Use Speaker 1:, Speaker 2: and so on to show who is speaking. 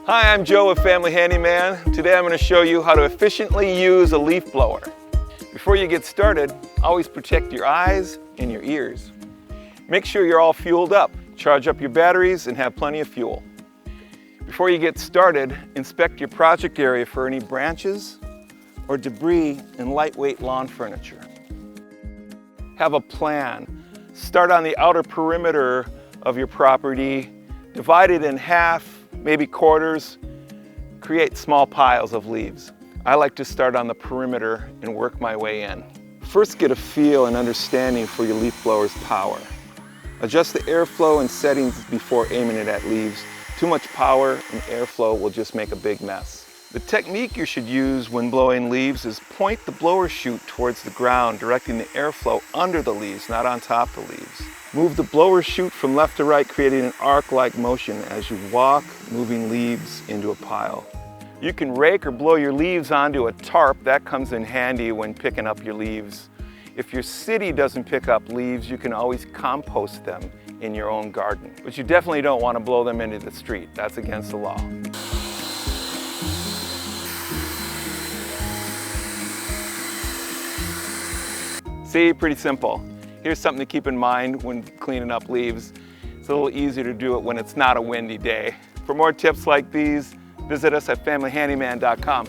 Speaker 1: Hi, I'm Joe with Family Handyman. Today I'm going to show you how to efficiently use a leaf blower. Before you get started, always protect your eyes and your ears. Make sure you're all fueled up. Charge up your batteries and have plenty of fuel. Before you get started, inspect your project area for any branches or debris in lightweight lawn furniture. Have a plan. Start on the outer perimeter of your property, divide it in half, maybe quarters, create small piles of leaves. I like to start on the perimeter and work my way in. First, get a feel and understanding for your leaf blower's power. Adjust the airflow and settings before aiming it at leaves. Too much power and airflow will just make a big mess. The technique you should use when blowing leaves is point the blower chute towards the ground, directing the airflow under the leaves, not on top of the leaves. Move the blower chute from left to right, creating an arc-like motion as you walk, moving leaves into a pile. You can rake or blow your leaves onto a tarp. That comes in handy when picking up your leaves. If your city doesn't pick up leaves, you can always compost them in your own garden. But you definitely don't want to blow them into the street. That's against the law. See, pretty simple. Here's something to keep in mind when cleaning up leaves. It's a little easier to do it when it's not a windy day. For more tips like these, visit us at familyhandyman.com.